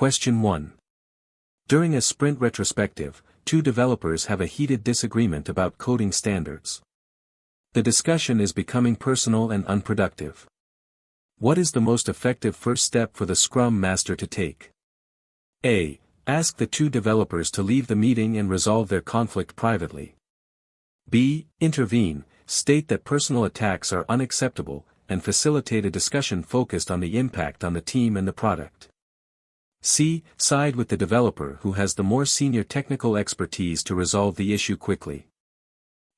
Question 1. During a sprint retrospective, two developers have a heated disagreement about coding standards. The discussion is becoming personal and unproductive. What is the most effective first step for the Scrum Master to take? A. Ask the two developers to leave the meeting and resolve their conflict privately. B. Intervene, state that personal attacks are unacceptable, and facilitate a discussion focused on the impact on the team and the product. C. Side with the developer who has the more senior technical expertise to resolve the issue quickly.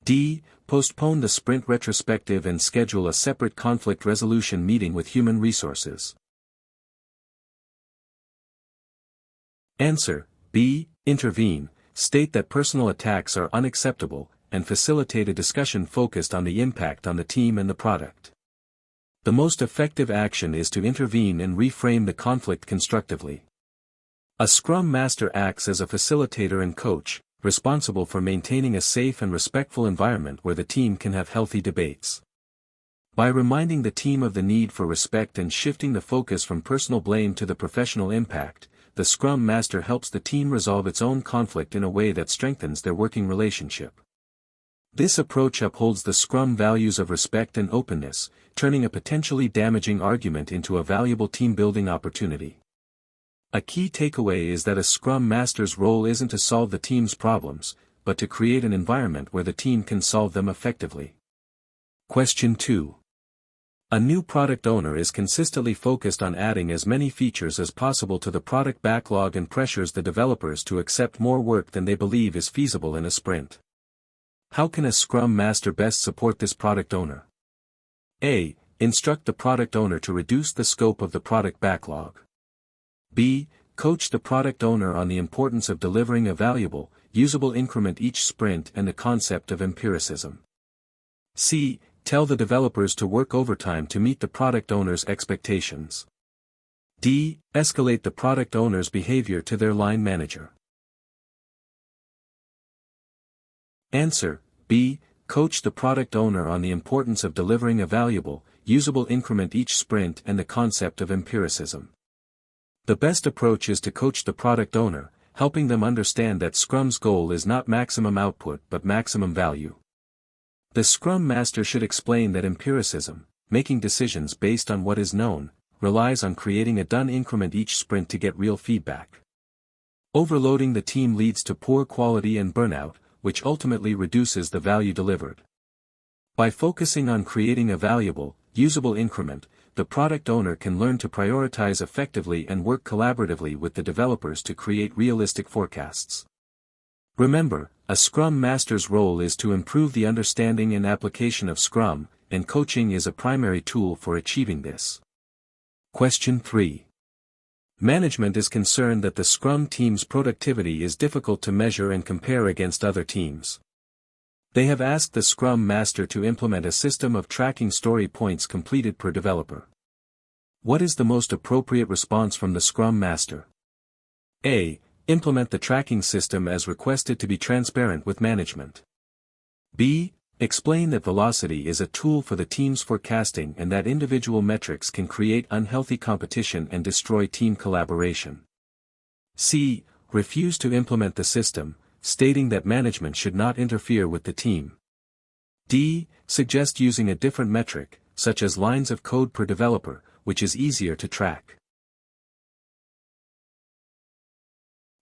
D. Postpone the sprint retrospective and schedule a separate conflict resolution meeting with human resources. Answer. B. Intervene, state that personal attacks are unacceptable, and facilitate a discussion focused on the impact on the team and the product. The most effective action is to intervene and reframe the conflict constructively. A Scrum Master acts as a facilitator and coach, responsible for maintaining a safe and respectful environment where the team can have healthy debates. By reminding the team of the need for respect and shifting the focus from personal blame to the professional impact, the Scrum Master helps the team resolve its own conflict in a way that strengthens their working relationship. This approach upholds the Scrum values of respect and openness, turning a potentially damaging argument into a valuable team-building opportunity. A key takeaway is that a Scrum Master's role isn't to solve the team's problems, but to create an environment where the team can solve them effectively. Question 2. A new product owner is consistently focused on adding as many features as possible to the product backlog and pressures the developers to accept more work than they believe is feasible in a sprint. How can a Scrum Master best support this product owner? A. Instruct the product owner to reduce the scope of the product backlog. B. Coach the product owner on the importance of delivering a valuable, usable increment each sprint and the concept of empiricism. C. Tell the developers to work overtime to meet the product owner's expectations. D. Escalate the product owner's behavior to their line manager. Answer. B. Coach the product owner on the importance of delivering a valuable, usable increment each sprint and the concept of empiricism. The best approach is to coach the product owner, helping them understand that Scrum's goal is not maximum output but maximum value. The Scrum Master should explain that empiricism, making decisions based on what is known, relies on creating a done increment each sprint to get real feedback. Overloading the team leads to poor quality and burnout, which ultimately reduces the value delivered. By focusing on creating a valuable, usable increment, the product owner can learn to prioritize effectively and work collaboratively with the developers to create realistic forecasts. Remember, a Scrum Master's role is to improve the understanding and application of Scrum, and coaching is a primary tool for achieving this. Question 3. Management is concerned that the Scrum team's productivity is difficult to measure and compare against other teams. They have asked the Scrum Master to implement a system of tracking story points completed per developer. What is the most appropriate response from the Scrum Master? A. Implement the tracking system as requested to be transparent with management. B. Explain that velocity is a tool for the team's forecasting and that individual metrics can create unhealthy competition and destroy team collaboration. C. Refuse to implement the system, stating that management should not interfere with the team. D. Suggest using a different metric, such as lines of code per developer, which is easier to track.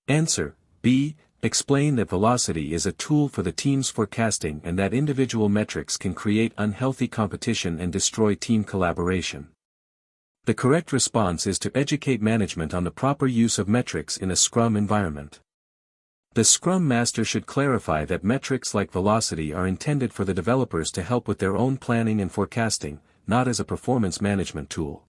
Answer. B. Explain that velocity is a tool for the team's forecasting and that individual metrics can create unhealthy competition and destroy team collaboration. The correct response is to educate management on the proper use of metrics in a Scrum environment. The Scrum Master should clarify that metrics like velocity are intended for the developers to help with their own planning and forecasting, not as a performance management tool.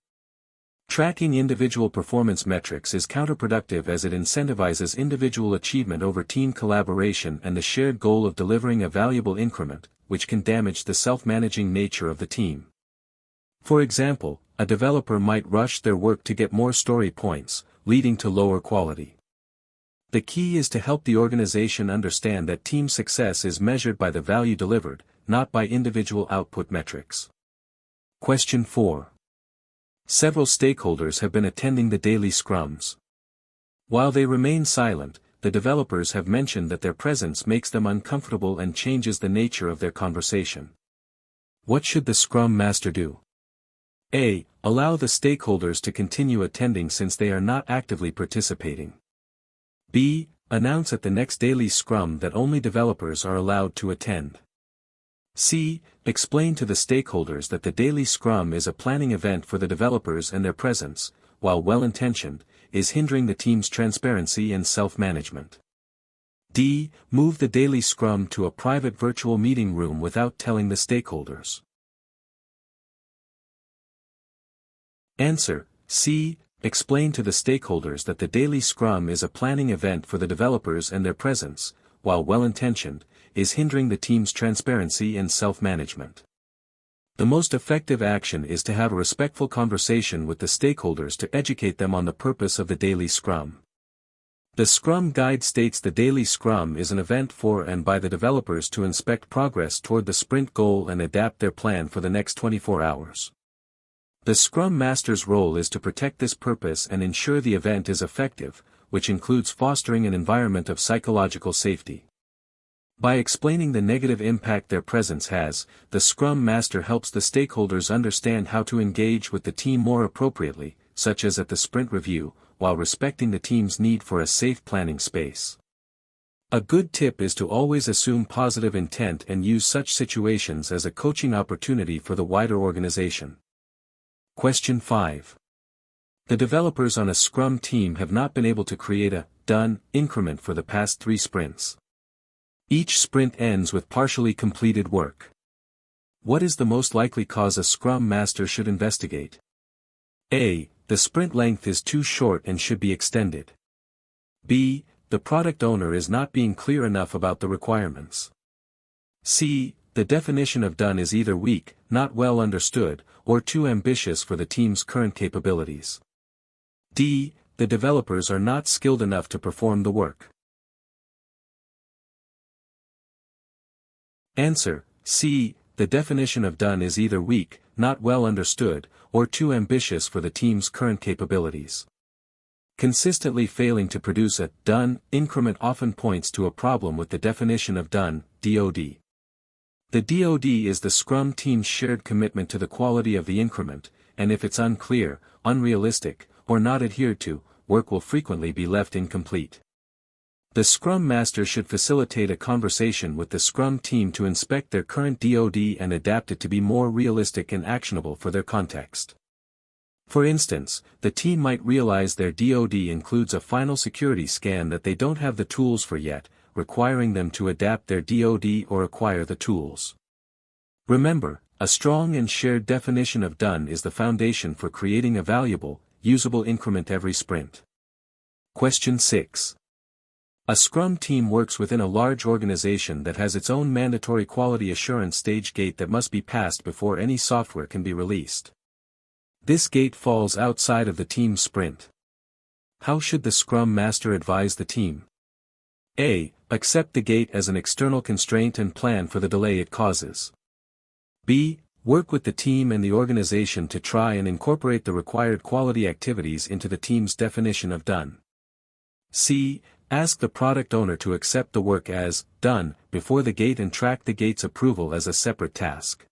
Tracking individual performance metrics is counterproductive as it incentivizes individual achievement over team collaboration and the shared goal of delivering a valuable increment, which can damage the self-managing nature of the team. For example, a developer might rush their work to get more story points, leading to lower quality. The key is to help the organization understand that team success is measured by the value delivered, not by individual output metrics. Question 4. Several stakeholders have been attending the daily scrums. While they remain silent, the developers have mentioned that their presence makes them uncomfortable and changes the nature of their conversation. What should the Scrum Master do? A. Allow the stakeholders to continue attending since they are not actively participating. B. Announce at the next daily Scrum that only developers are allowed to attend. C. Explain to the stakeholders that the daily Scrum is a planning event for the developers and their presence, while well-intentioned, is hindering the team's transparency and self-management. D. Move the daily Scrum to a private virtual meeting room without telling the stakeholders. Answer: C. Explain to the stakeholders that the daily Scrum is a planning event for the developers and their presence, while well-intentioned, is hindering the team's transparency and self-management. The most effective action is to have a respectful conversation with the stakeholders to educate them on the purpose of the daily Scrum. The Scrum Guide states the daily Scrum is an event for and by the developers to inspect progress toward the sprint goal and adapt their plan for the next 24 hours. The Scrum Master's role is to protect this purpose and ensure the event is effective, which includes fostering an environment of psychological safety. By explaining the negative impact their presence has, the Scrum Master helps the stakeholders understand how to engage with the team more appropriately, such as at the sprint review, while respecting the team's need for a safe planning space. A good tip is to always assume positive intent and use such situations as a coaching opportunity for the wider organization. Question 5. The developers on a Scrum team have not been able to create a done increment for the past 3 sprints. Each sprint ends with partially completed work. What is the most likely cause a Scrum Master should investigate? A. The sprint length is too short and should be extended. B. The product owner is not being clear enough about the requirements. C. The definition of done is either weak, not well understood, or too ambitious for the team's current capabilities. D. The developers are not skilled enough to perform the work. Answer: C. The definition of done is either weak, not well understood, or too ambitious for the team's current capabilities. Consistently failing to produce a done increment often points to a problem with the definition of done, DoD. The DoD is the Scrum team's shared commitment to the quality of the increment, and if it's unclear, unrealistic, or not adhered to, work will frequently be left incomplete. The Scrum Master should facilitate a conversation with the Scrum team to inspect their current DoD and adapt it to be more realistic and actionable for their context. For instance, the team might realize their DoD includes a final security scan that they don't have the tools for yet, requiring them to adapt their DoD or acquire the tools. Remember, a strong and shared definition of done is the foundation for creating a valuable, usable increment every sprint. Question 6. A Scrum team works within a large organization that has its own mandatory quality assurance stage gate that must be passed before any software can be released. This gate falls outside of the team's sprint. How should the Scrum Master advise the team? A. Accept the gate as an external constraint and plan for the delay it causes. B. Work with the team and the organization to try and incorporate the required quality activities into the team's definition of done. C. Ask the product owner to accept the work as done before the gate and track the gate's approval as a separate task.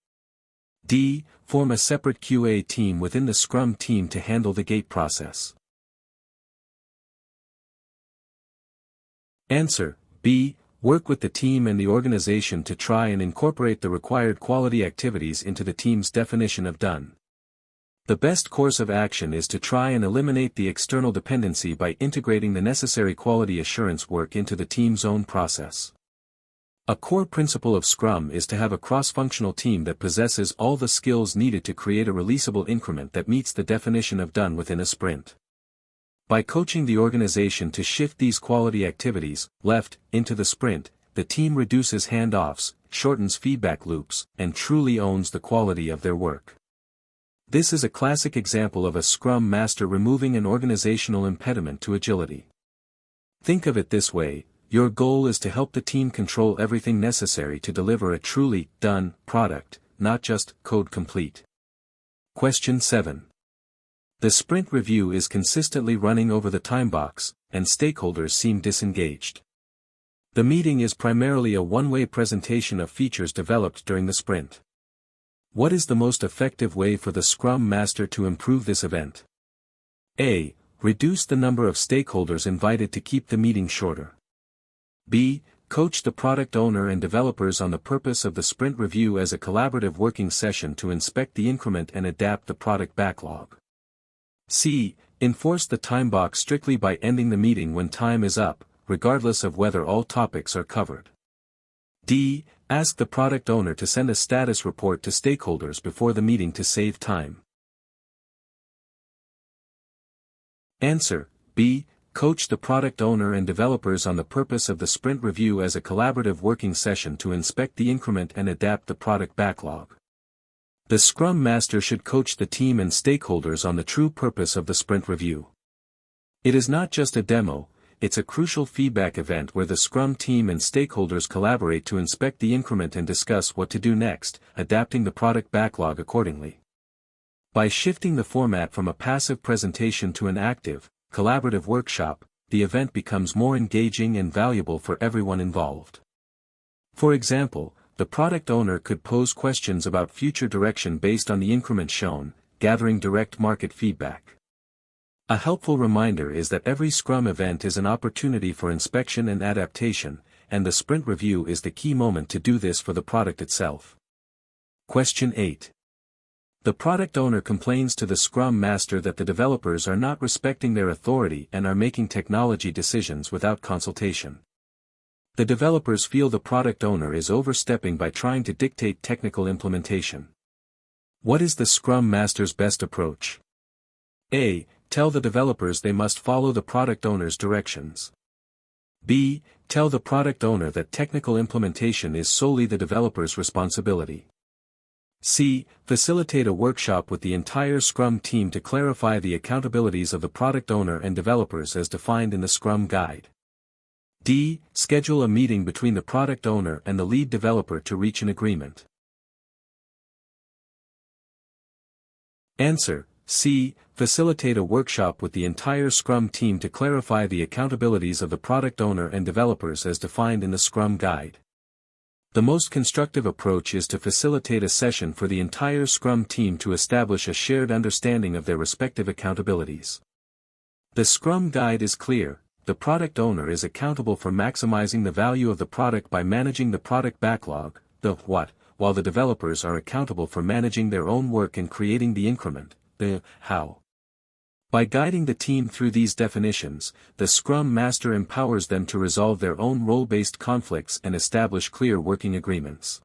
D. Form a separate QA team within the Scrum team to handle the gate process. Answer: B. Work with the team and the organization to try and incorporate the required quality activities into the team's definition of done. The best course of action is to try and eliminate the external dependency by integrating the necessary quality assurance work into the team's own process. A core principle of Scrum is to have a cross-functional team that possesses all the skills needed to create a releasable increment that meets the definition of done within a sprint. By coaching the organization to shift these quality activities, left, into the sprint, the team reduces handoffs, shortens feedback loops, and truly owns the quality of their work. This is a classic example of a Scrum Master removing an organizational impediment to agility. Think of it this way: your goal is to help the team control everything necessary to deliver a truly done product, not just code complete. Question 7. The sprint review is consistently running over the time box. and stakeholders seem disengaged. The meeting is primarily a one-way presentation of features developed during the sprint. What is the most effective way for the Scrum Master to improve this event? A. Reduce the number of stakeholders invited to keep the meeting shorter. B. Coach the product owner and developers on the purpose of the sprint review as a collaborative working session to inspect the increment and adapt the product backlog. C. Enforce the time box strictly by ending the meeting when time is up, regardless of whether all topics are covered. D. Ask the product owner to send a status report to stakeholders before the meeting to save time. Answer: B. Coach the product owner and developers on the purpose of the sprint review as a collaborative working session to inspect the increment and adapt the product backlog. The Scrum Master should coach the team and stakeholders on the true purpose of the sprint review. It is not just a demo, it's a crucial feedback event where the Scrum team and stakeholders collaborate to inspect the increment and discuss what to do next, adapting the product backlog accordingly. By shifting the format from a passive presentation to an active, collaborative workshop, the event becomes more engaging and valuable for everyone involved. For example, the product owner could pose questions about future direction based on the increment shown, gathering direct market feedback. A helpful reminder is that every Scrum event is an opportunity for inspection and adaptation, and the sprint review is the key moment to do this for the product itself. Question 8. The product owner complains to the Scrum Master that the developers are not respecting their authority and are making technology decisions without consultation. The developers feel the product owner is overstepping by trying to dictate technical implementation. What is the Scrum Master's best approach? A. Tell the developers they must follow the product owner's directions. B. Tell the product owner that technical implementation is solely the developer's responsibility. C. Facilitate a workshop with the entire Scrum team to clarify the accountabilities of the product owner and developers as defined in the Scrum Guide. D. Schedule a meeting between the product owner and the lead developer to reach an agreement. Answer: C. Facilitate a workshop with the entire Scrum team to clarify the accountabilities of the product owner and developers as defined in the Scrum Guide. The most constructive approach is to facilitate a session for the entire Scrum team to establish a shared understanding of their respective accountabilities. The Scrum Guide is clear: the product owner is accountable for maximizing the value of the product by managing the product backlog, the what, while the developers are accountable for managing their own work and creating the increment, the how. By guiding the team through these definitions, the Scrum Master empowers them to resolve their own role-based conflicts and establish clear working agreements.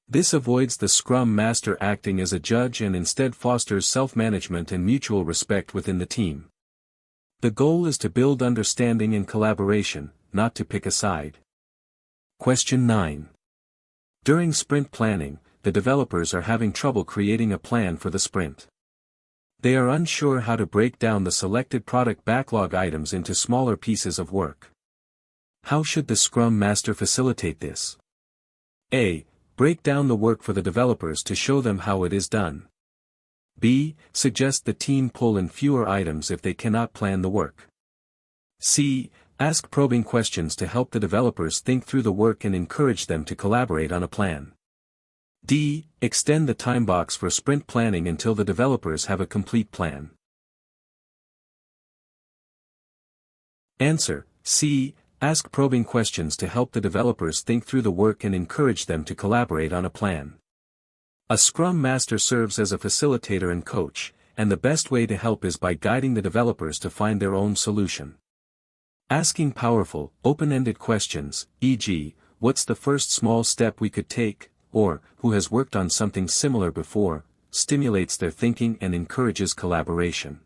This avoids the Scrum Master acting as a judge and instead fosters self-management and mutual respect within the team. The goal is to build understanding and collaboration, not to pick a side. Question 9. During sprint planning, the developers are having trouble creating a plan for the sprint. They are unsure how to break down the selected product backlog items into smaller pieces of work. How should the Scrum Master facilitate this? A. Break down the work for the developers to show them how it is done. B. Suggest the team pull in fewer items if they cannot plan the work. C. Ask probing questions to help the developers think through the work and encourage them to collaborate on a plan. D. Extend the time box for sprint planning until the developers have a complete plan. Answer: C. Ask probing questions to help the developers think through the work and encourage them to collaborate on a plan. A Scrum Master serves as a facilitator and coach, and the best way to help is by guiding the developers to find their own solution. Asking powerful, open-ended questions, e.g., what's the first small step we could take, or, who has worked on something similar before, stimulates their thinking and encourages collaboration.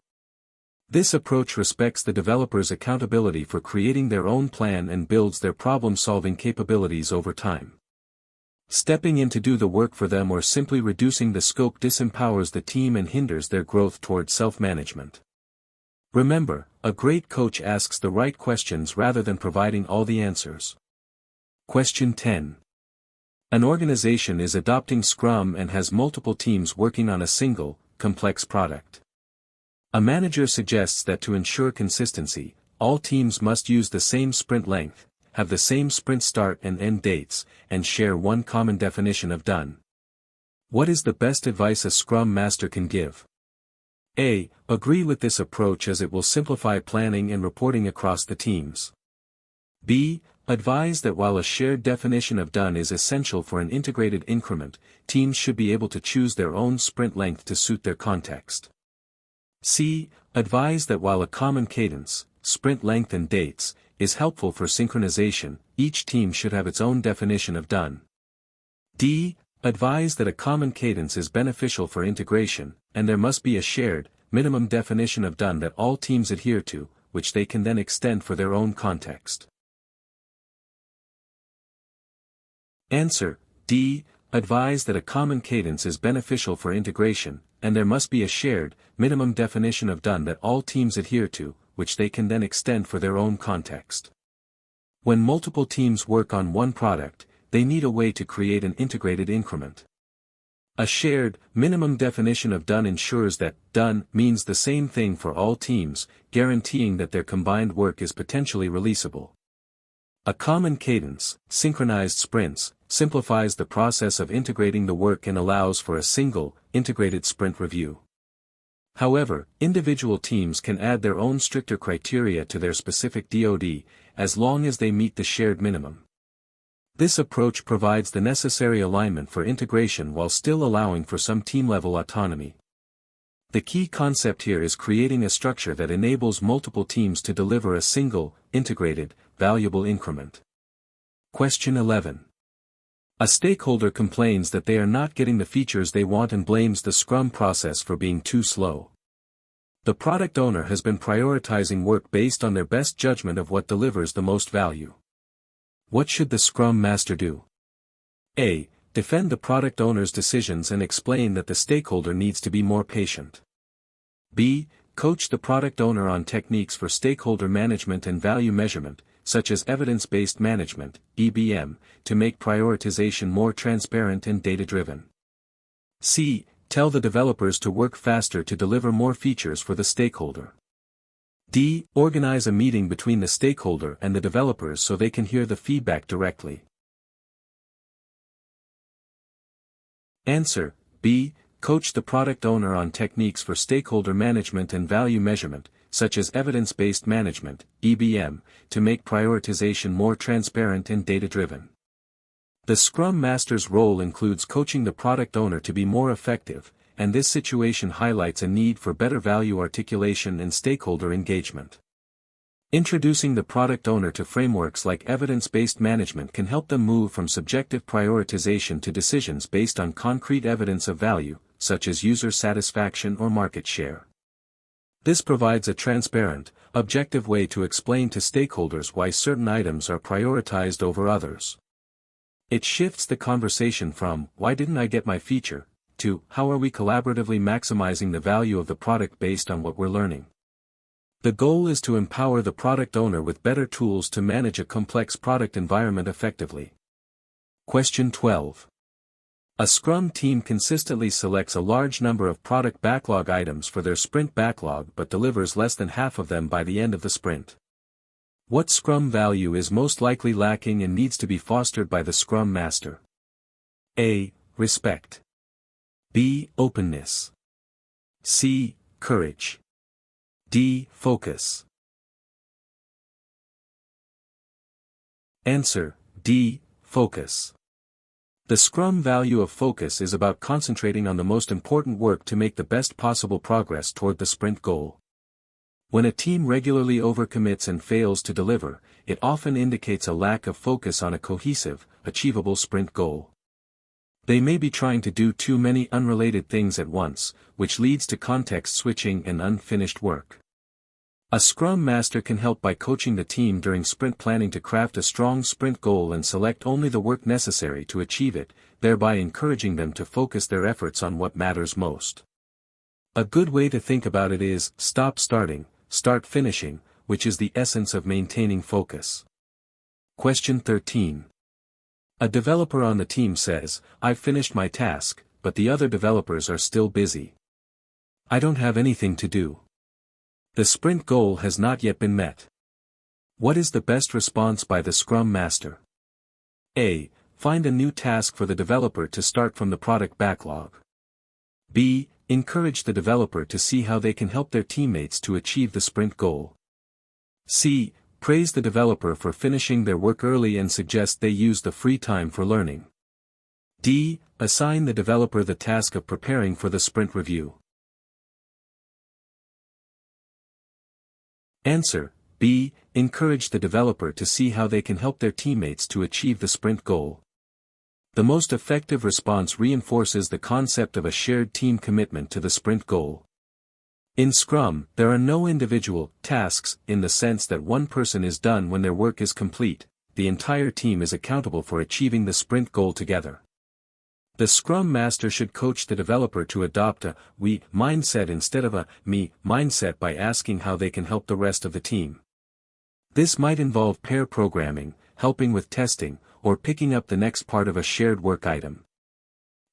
This approach respects the developer's accountability for creating their own plan and builds their problem-solving capabilities over time. Stepping in to do the work for them or simply reducing the scope disempowers the team and hinders their growth towards self-management. Remember, a great coach asks the right questions rather than providing all the answers. Question 10. An organization is adopting Scrum and has multiple teams working on a single, complex product. A manager suggests that to ensure consistency, all teams must use the same sprint length, have the same sprint start and end dates, and share one common definition of done. What is the best advice a Scrum Master can give? A. Agree with this approach as it will simplify planning and reporting across the teams. B. Advise that while a shared definition of done is essential for an integrated increment, teams should be able to choose their own sprint length to suit their context. C. Advise that while a common cadence, sprint length and dates, is helpful for synchronization, each team should have its own definition of done. D. Advise that a common cadence is beneficial for integration, and there must be a shared, minimum definition of done that all teams adhere to, which they can then extend for their own context. Answer: D. Advise that a common cadence is beneficial for integration, and there must be a shared, minimum definition of done that all teams adhere to, which they can then extend for their own context. When multiple teams work on one product, they need a way to create an integrated increment. A shared, minimum definition of done ensures that done means the same thing for all teams, guaranteeing that their combined work is potentially releasable. A common cadence, synchronized sprints, simplifies the process of integrating the work and allows for a single, integrated sprint review. However, individual teams can add their own stricter criteria to their specific DoD, as long as they meet the shared minimum. This approach provides the necessary alignment for integration while still allowing for some team-level autonomy. The key concept here is creating a structure that enables multiple teams to deliver a single, integrated, valuable increment. Question 11. A stakeholder complains that they are not getting the features they want and blames the Scrum process for being too slow. The product owner has been prioritizing work based on their best judgment of what delivers the most value. What should the Scrum Master do? A. Defend the product owner's decisions and explain that the stakeholder needs to be more patient. B. Coach the product owner on techniques for stakeholder management and value measurement, such as evidence-based management, EBM, to make prioritization more transparent and data-driven. C. Tell the developers to work faster to deliver more features for the stakeholder. D. Organize a meeting between the stakeholder and the developers so they can hear the feedback directly. Answer: B. Coach the product owner on techniques for stakeholder management and value measurement, such as evidence-based management, EBM, to make prioritization more transparent and data-driven. The Scrum Master's role includes coaching the product owner to be more effective, and this situation highlights a need for better value articulation and stakeholder engagement. Introducing the product owner to frameworks like evidence-based management can help them move from subjective prioritization to decisions based on concrete evidence of value, such as user satisfaction or market share. This provides a transparent, objective way to explain to stakeholders why certain items are prioritized over others. It shifts the conversation from, "Why didn't I get my feature?" to, "How are we collaboratively maximizing the value of the product based on what we're learning?" The goal is to empower the product owner with better tools to manage a complex product environment effectively. Question 12. A Scrum team consistently selects a large number of product backlog items for their sprint backlog but delivers less than half of them by the end of the sprint. What Scrum value is most likely lacking and needs to be fostered by the Scrum Master? A. Respect. B. Openness. C. Courage. D. Focus. Answer: D. Focus. The Scrum value of focus is about concentrating on the most important work to make the best possible progress toward the sprint goal. When a team regularly overcommits and fails to deliver, it often indicates a lack of focus on a cohesive, achievable sprint goal. They may be trying to do too many unrelated things at once, which leads to context switching and unfinished work. A Scrum Master can help by coaching the team during sprint planning to craft a strong sprint goal and select only the work necessary to achieve it, thereby encouraging them to focus their efforts on what matters most. A good way to think about it is, stop starting, start finishing, which is the essence of maintaining focus. Question 13. A developer on the team says, "I've finished my task, but the other developers are still busy. I don't have anything to do. The sprint goal has not yet been met. What is the best response by the Scrum Master? A. Find a new task for the developer to start from the product backlog. B. Encourage the developer to see how they can help their teammates to achieve the sprint goal. C. Praise the developer for finishing their work early and suggest they use the free time for learning. D. Assign the developer the task of preparing for the sprint review. Answer: B. Encourage the developer to see how they can help their teammates to achieve the sprint goal. The most effective response reinforces the concept of a shared team commitment to the sprint goal. In Scrum, there are no individual tasks in the sense that one person is done when their work is complete. The entire team is accountable for achieving the sprint goal together. The Scrum Master should coach the developer to adopt a "we" mindset instead of a "me" mindset by asking how they can help the rest of the team. This might involve pair programming, helping with testing, or picking up the next part of a shared work item.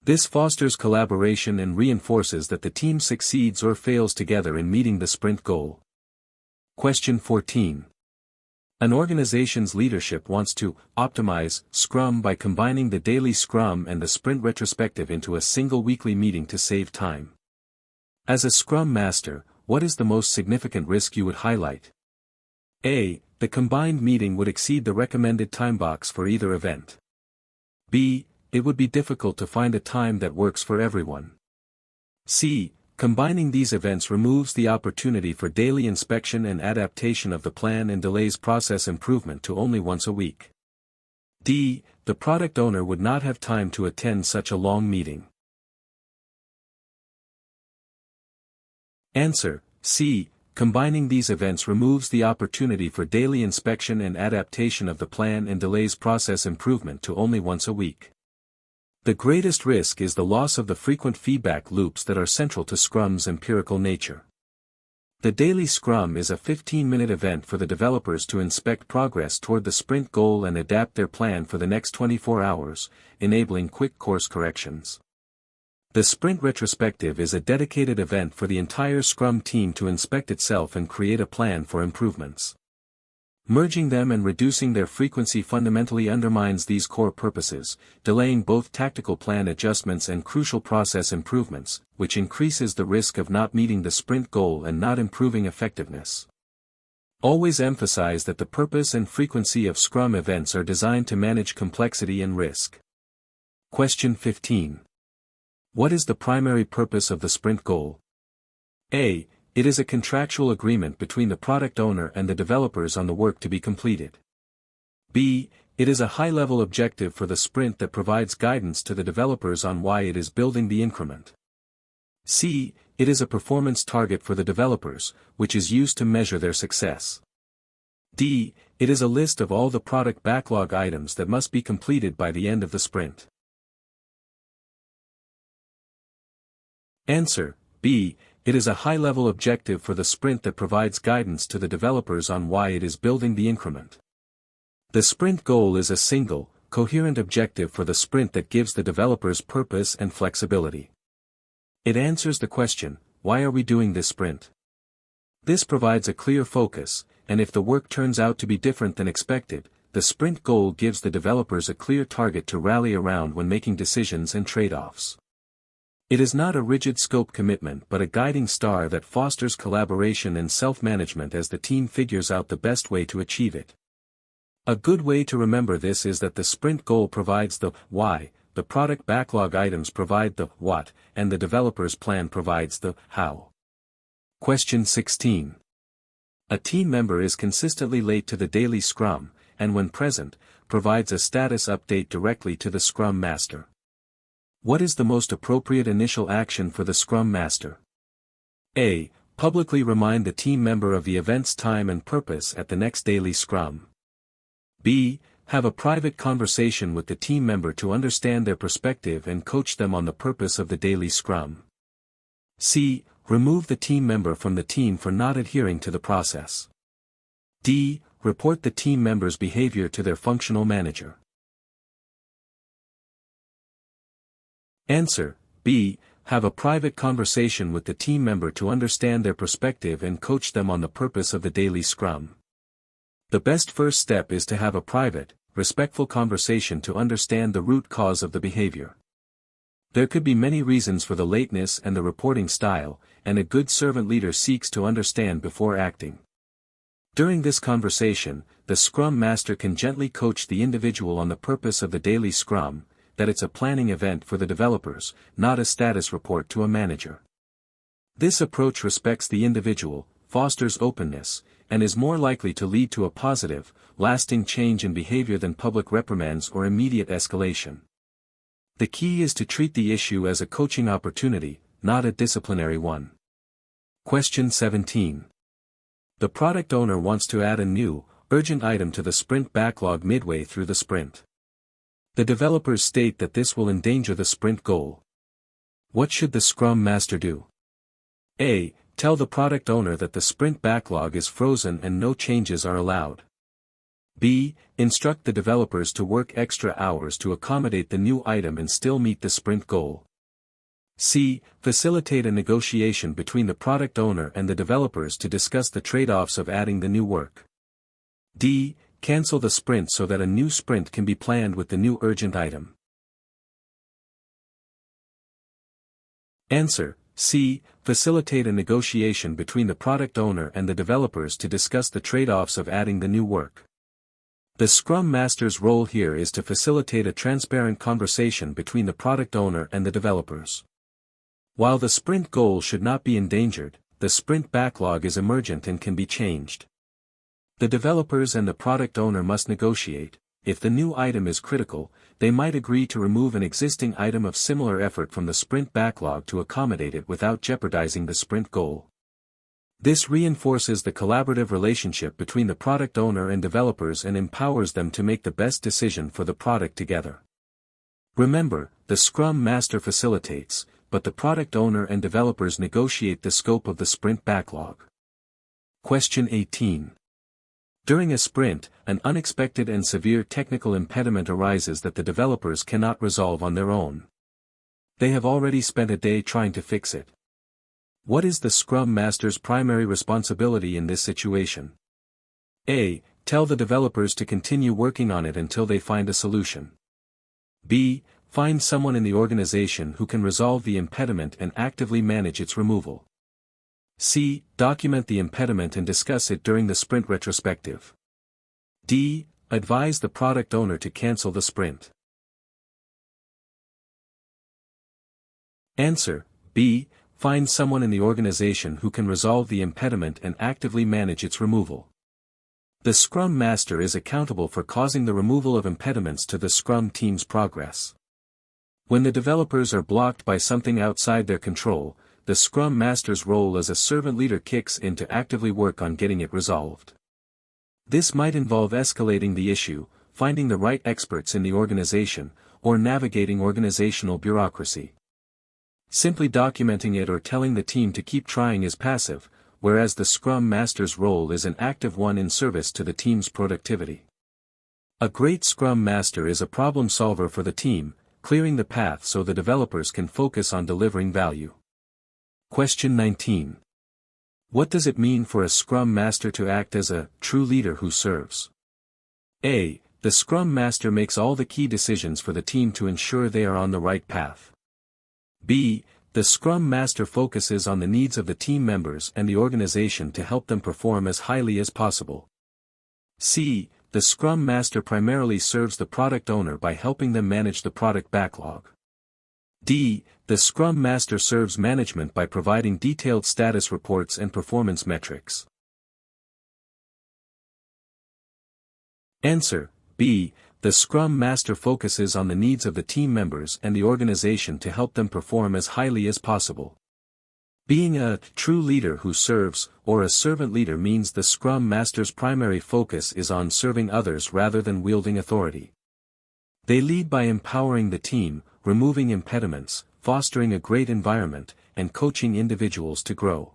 This fosters collaboration and reinforces that the team succeeds or fails together in meeting the sprint goal. Question 14. An organization's leadership wants to optimize Scrum by combining the daily Scrum and the Sprint Retrospective into a single weekly meeting to save time. As a Scrum Master, what is the most significant risk you would highlight? A. The combined meeting would exceed the recommended time box for either event. B. It would be difficult to find a time that works for everyone. C. Combining these events removes the opportunity for daily inspection and adaptation of the plan and delays process improvement to only once a week. D. The product owner would not have time to attend such a long meeting. Answer: C. Combining these events removes the opportunity for daily inspection and adaptation of the plan and delays process improvement to only once a week. The greatest risk is the loss of the frequent feedback loops that are central to Scrum's empirical nature. The daily Scrum is a 15-minute event for the developers to inspect progress toward the sprint goal and adapt their plan for the next 24 hours, enabling quick course corrections. The Sprint Retrospective is a dedicated event for the entire Scrum team to inspect itself and create a plan for improvements. Merging them and reducing their frequency fundamentally undermines these core purposes, delaying both tactical plan adjustments and crucial process improvements, which increases the risk of not meeting the sprint goal and not improving effectiveness. Always emphasize that the purpose and frequency of Scrum events are designed to manage complexity and risk. Question 15. What is the primary purpose of the sprint goal? A. It is a contractual agreement between the product owner and the developers on the work to be completed. B. It is a high-level objective for the sprint that provides guidance to the developers on why it is building the increment. C. It is a performance target for the developers, which is used to measure their success. D. It is a list of all the product backlog items that must be completed by the end of the sprint. Answer: B. It is a high-level objective for the sprint that provides guidance to the developers on why it is building the increment. The sprint goal is a single, coherent objective for the sprint that gives the developers purpose and flexibility. It answers the question, why are we doing this sprint? This provides a clear focus, and if the work turns out to be different than expected, the sprint goal gives the developers a clear target to rally around when making decisions and trade-offs. It is not a rigid scope commitment but a guiding star that fosters collaboration and self-management as the team figures out the best way to achieve it. A good way to remember this is that the sprint goal provides the why, the product backlog items provide the what, and the developer's plan provides the how. Question 16. A team member is consistently late to the daily Scrum, and when present, provides a status update directly to the Scrum Master. What is the most appropriate initial action for the Scrum Master? A. Publicly remind the team member of the event's time and purpose at the next daily Scrum. B. Have a private conversation with the team member to understand their perspective and coach them on the purpose of the daily Scrum. C. Remove the team member from the team for not adhering to the process. D. Report the team member's behavior to their functional manager. Answer: B. Have a private conversation with the team member to understand their perspective and coach them on the purpose of the daily Scrum. The best first step is to have a private, respectful conversation to understand the root cause of the behavior. There could be many reasons for the lateness and the reporting style, and a good servant leader seeks to understand before acting. During this conversation, the Scrum Master can gently coach the individual on the purpose of the daily Scrum, that it's a planning event for the developers, not a status report to a manager. This approach respects the individual, fosters openness, and is more likely to lead to a positive, lasting change in behavior than public reprimands or immediate escalation. The key is to treat the issue as a coaching opportunity, not a disciplinary one. Question 17. The product owner wants to add a new, urgent item to the sprint backlog midway through the sprint. The developers state that this will endanger the sprint goal. What should the Scrum Master do? A. Tell the product owner that the sprint backlog is frozen and no changes are allowed. B. Instruct the developers to work extra hours to accommodate the new item and still meet the sprint goal. C. Facilitate a negotiation between the product owner and the developers to discuss the trade-offs of adding the new work. D. Cancel the sprint so that a new sprint can be planned with the new urgent item. Answer. C. Facilitate a negotiation between the product owner and the developers to discuss the trade-offs of adding the new work. The Scrum Master's role here is to facilitate a transparent conversation between the product owner and the developers. While the sprint goal should not be endangered, the sprint backlog is emergent and can be changed. The developers and the product owner must negotiate. If the new item is critical, they might agree to remove an existing item of similar effort from the sprint backlog to accommodate it without jeopardizing the sprint goal. This reinforces the collaborative relationship between the product owner and developers and empowers them to make the best decision for the product together. Remember, the Scrum Master facilitates, but the product owner and developers negotiate the scope of the sprint backlog. Question 18. During a sprint, an unexpected and severe technical impediment arises that the developers cannot resolve on their own. They have already spent a day trying to fix it. What is the Scrum Master's primary responsibility in this situation? A. Tell the developers to continue working on it until they find a solution. B. Find someone in the organization who can resolve the impediment and actively manage its removal. C. Document the impediment and discuss it during the sprint retrospective. D. Advise the product owner to cancel the sprint. Answer. B. Find someone in the organization who can resolve the impediment and actively manage its removal. The Scrum Master is accountable for causing the removal of impediments to the Scrum team's progress. When the developers are blocked by something outside their control, the Scrum Master's role as a servant leader kicks in to actively work on getting it resolved. This might involve escalating the issue, finding the right experts in the organization, or navigating organizational bureaucracy. Simply documenting it or telling the team to keep trying is passive, whereas the Scrum Master's role is an active one in service to the team's productivity. A great Scrum Master is a problem solver for the team, clearing the path so the developers can focus on delivering value. Question 19. What does it mean for a Scrum Master to act as a true leader who serves? A. The Scrum Master makes all the key decisions for the team to ensure they are on the right path. B. The Scrum Master focuses on the needs of the team members and the organization to help them perform as highly as possible. C. The Scrum Master primarily serves the product owner by helping them manage the product backlog. D. The Scrum Master serves management by providing detailed status reports and performance metrics. Answer. B. The Scrum Master focuses on the needs of the team members and the organization to help them perform as highly as possible. Being a true leader who serves, or a servant leader means the Scrum Master's primary focus is on serving others rather than wielding authority. They lead by empowering the team, removing impediments, fostering a great environment, and coaching individuals to grow.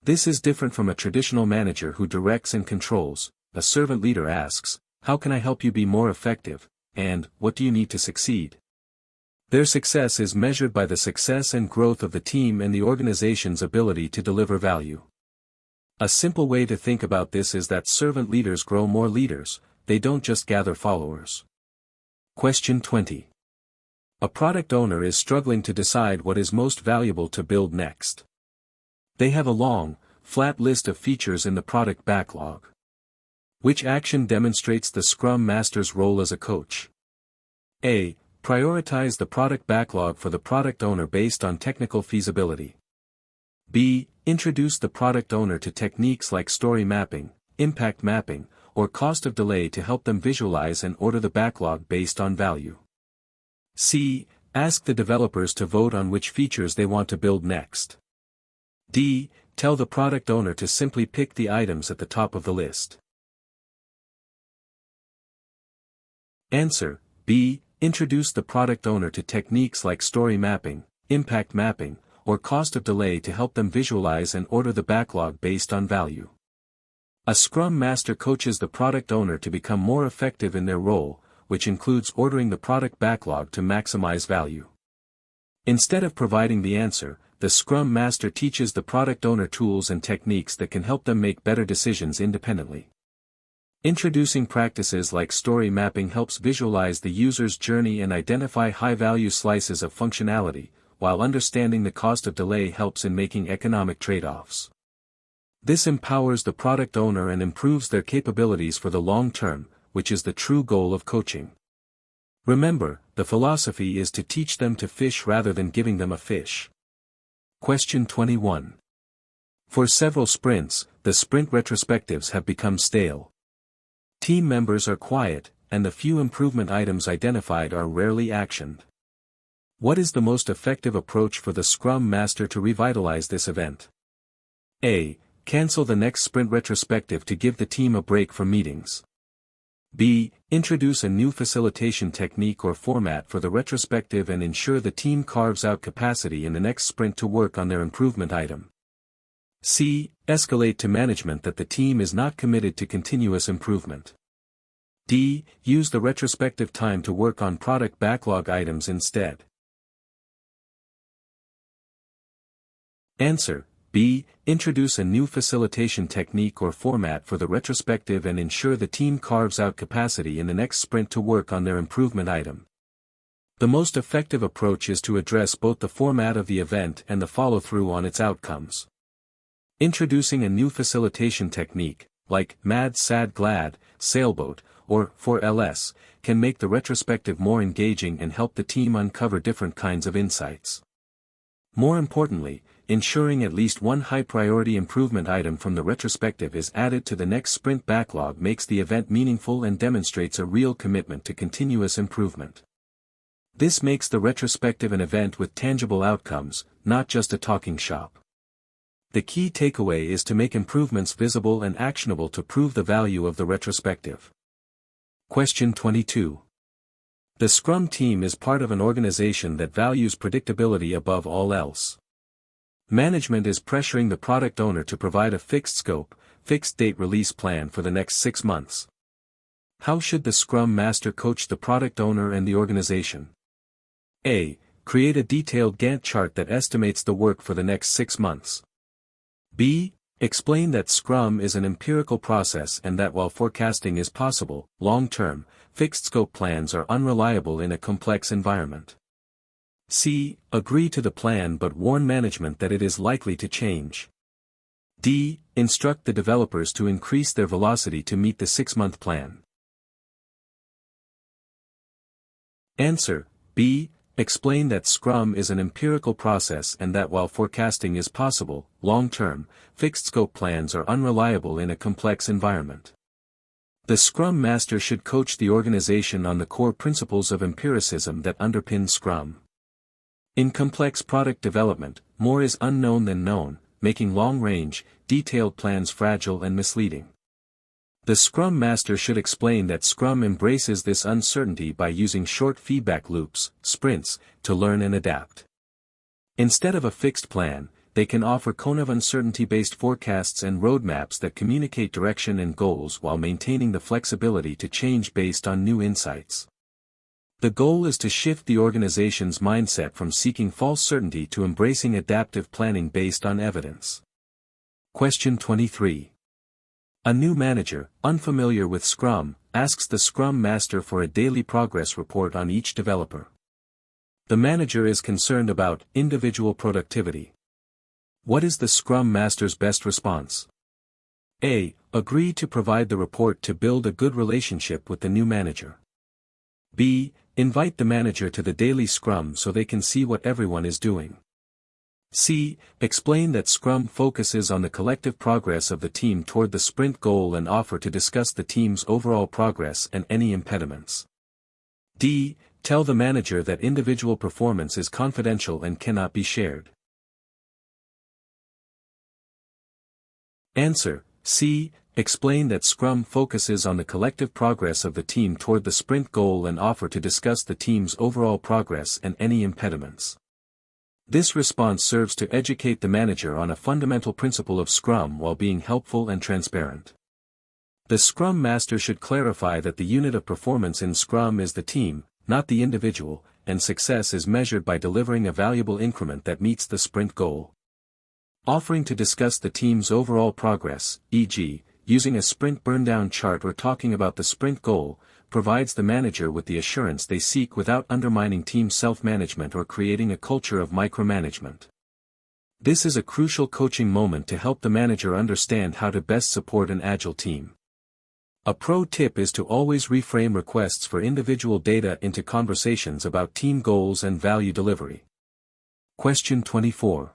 This is different from a traditional manager who directs and controls. A servant leader asks, "How can I help you be more effective?" and "What do you need to succeed?" Their success is measured by the success and growth of the team and the organization's ability to deliver value. A simple way to think about this is that servant leaders grow more leaders, they don't just gather followers. Question 20. A product owner is struggling to decide what is most valuable to build next. They have a long, flat list of features in the product backlog. Which action demonstrates the Scrum Master's role as a coach? A. Prioritize the product backlog for the product owner based on technical feasibility. B. Introduce the product owner to techniques like story mapping, impact mapping, or cost of delay to help them visualize and order the backlog based on value. C. Ask the developers to vote on which features they want to build next. D. Tell the product owner to simply pick the items at the top of the list. Answer: B. Introduce the product owner to techniques like story mapping, impact mapping, or cost of delay to help them visualize and order the backlog based on value. A Scrum Master coaches the product owner to become more effective in their role, which includes ordering the product backlog to maximize value. Instead of providing the answer, the Scrum Master teaches the product owner tools and techniques that can help them make better decisions independently. Introducing practices like story mapping helps visualize the user's journey and identify high-value slices of functionality, while understanding the cost of delay helps in making economic trade-offs. This empowers the product owner and improves their capabilities for the long term, which is the true goal of coaching. Remember, the philosophy is to teach them to fish rather than giving them a fish. Question 21. For several sprints, the sprint retrospectives have become stale. Team members are quiet, and the few improvement items identified are rarely actioned. What is the most effective approach for the Scrum Master to revitalize this event? A. Cancel the next sprint retrospective to give the team a break from meetings. B. Introduce a new facilitation technique or format for the retrospective and ensure the team carves out capacity in the next sprint to work on their improvement item. C. Escalate to management that the team is not committed to continuous improvement. D. Use the retrospective time to work on product backlog items instead. Answer: B. Introduce a new facilitation technique or format for the retrospective and ensure the team carves out capacity in the next sprint to work on their improvement item. The most effective approach is to address both the format of the event and the follow-through on its outcomes. Introducing a new facilitation technique, like Mad Sad Glad, Sailboat, or 4LS, can make the retrospective more engaging and help the team uncover different kinds of insights. More importantly, ensuring at least one high-priority improvement item from the retrospective is added to the next sprint backlog makes the event meaningful and demonstrates a real commitment to continuous improvement. This makes the retrospective an event with tangible outcomes, not just a talking shop. The key takeaway is to make improvements visible and actionable to prove the value of the retrospective. Question 22. The Scrum team is part of an organization that values predictability above all else. Management is pressuring the product owner to provide a fixed scope, fixed date release plan for the next 6 months. How should the Scrum Master coach the product owner and the organization? A. Create a detailed Gantt chart that estimates the work for the next 6 months. B. Explain that Scrum is an empirical process and that while forecasting is possible, long-term, fixed scope plans are unreliable in a complex environment. C. Agree to the plan but warn management that it is likely to change. D. Instruct the developers to increase their velocity to meet the 6-month plan. Answer: B. Explain that Scrum is an empirical process and that while forecasting is possible, long-term, fixed scope plans are unreliable in a complex environment. The Scrum Master should coach the organization on the core principles of empiricism that underpin Scrum. In complex product development, more is unknown than known, making long-range, detailed plans fragile and misleading. The Scrum Master should explain that Scrum embraces this uncertainty by using short feedback loops, sprints, to learn and adapt. Instead of a fixed plan, they can offer cone of uncertainty-based forecasts and roadmaps that communicate direction and goals while maintaining the flexibility to change based on new insights. The goal is to shift the organization's mindset from seeking false certainty to embracing adaptive planning based on evidence. Question 23. A new manager, unfamiliar with Scrum, asks the Scrum Master for a daily progress report on each developer. The manager is concerned about individual productivity. What is the Scrum Master's best response? A. Agree to provide the report to build a good relationship with the new manager. B. Invite the manager to the daily Scrum so they can see what everyone is doing. C. Explain that Scrum focuses on the collective progress of the team toward the sprint goal and offer to discuss the team's overall progress and any impediments. D. Tell the manager that individual performance is confidential and cannot be shared. Answer: C. Explain that Scrum focuses on the collective progress of the team toward the sprint goal and offer to discuss the team's overall progress and any impediments. This response serves to educate the manager on a fundamental principle of Scrum while being helpful and transparent. The Scrum Master should clarify that the unit of performance in Scrum is the team, not the individual, and success is measured by delivering a valuable increment that meets the sprint goal. Offering to discuss the team's overall progress, e.g., using a sprint burndown chart or talking about the sprint goal, provides the manager with the assurance they seek without undermining team self-management or creating a culture of micromanagement. This is a crucial coaching moment to help the manager understand how to best support an Agile team. A pro tip is to always reframe requests for individual data into conversations about team goals and value delivery. Question 24.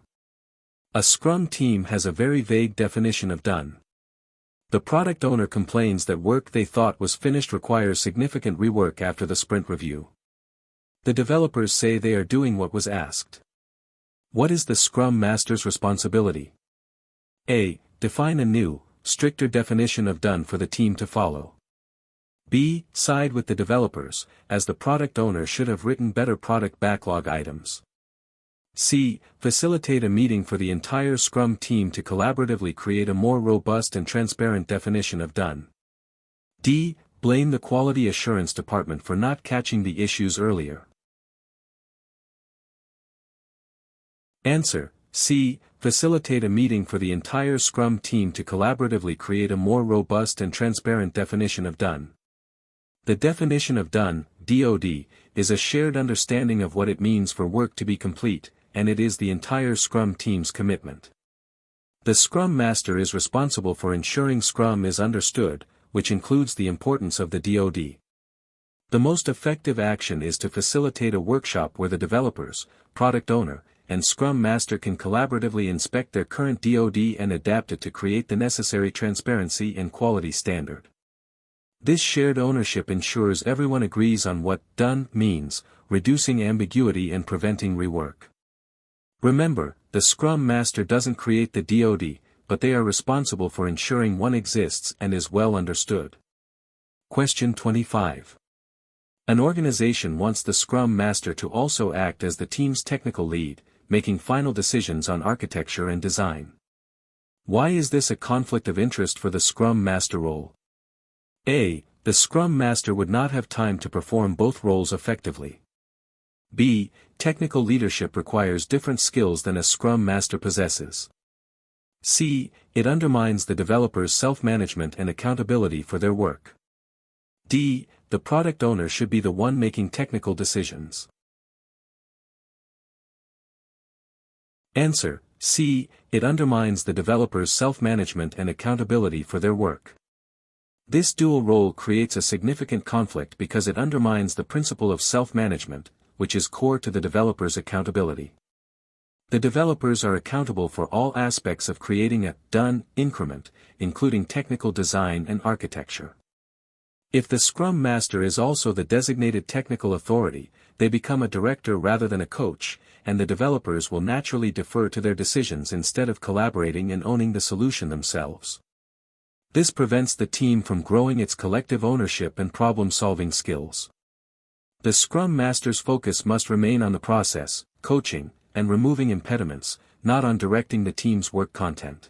A Scrum team has a very vague definition of done. The product owner complains that work they thought was finished requires significant rework after the sprint review. The developers say they are doing what was asked. What is the Scrum Master's responsibility? A. Define a new, stricter definition of done for the team to follow. B. Side with the developers, as the product owner should have written better product backlog items. C. Facilitate a meeting for the entire Scrum team to collaboratively create a more robust and transparent definition of done. D. Blame the quality assurance department for not catching the issues earlier. Answer: C. Facilitate a meeting for the entire Scrum team to collaboratively create a more robust and transparent definition of done. The definition of done, DoD, is a shared understanding of what it means for work to be complete, and it is the entire Scrum team's commitment. The Scrum Master is responsible for ensuring Scrum is understood, which includes the importance of the DoD. The most effective action is to facilitate a workshop where the developers, product owner, and Scrum Master can collaboratively inspect their current DoD and adapt it to create the necessary transparency and quality standard. This shared ownership ensures everyone agrees on what done means, reducing ambiguity and preventing rework. Remember, the Scrum Master doesn't create the DoD, but they are responsible for ensuring one exists and is well understood. Question 25. An organization wants the Scrum Master to also act as the team's technical lead, making final decisions on architecture and design. Why is this a conflict of interest for the Scrum Master role? A. The Scrum Master would not have time to perform both roles effectively. B. Technical leadership requires different skills than a Scrum Master possesses. C. It undermines the developer's self-management and accountability for their work. D. The product owner should be the one making technical decisions. Answer: C. It undermines the developer's self-management and accountability for their work. This dual role creates a significant conflict because it undermines the principle of self-management, which is core to the developer's accountability. The developers are accountable for all aspects of creating a done increment, including technical design and architecture. If the Scrum Master is also the designated technical authority, they become a director rather than a coach, and the developers will naturally defer to their decisions instead of collaborating and owning the solution themselves. This prevents the team from growing its collective ownership and problem-solving skills. The Scrum Master's focus must remain on the process, coaching, and removing impediments, not on directing the team's work content.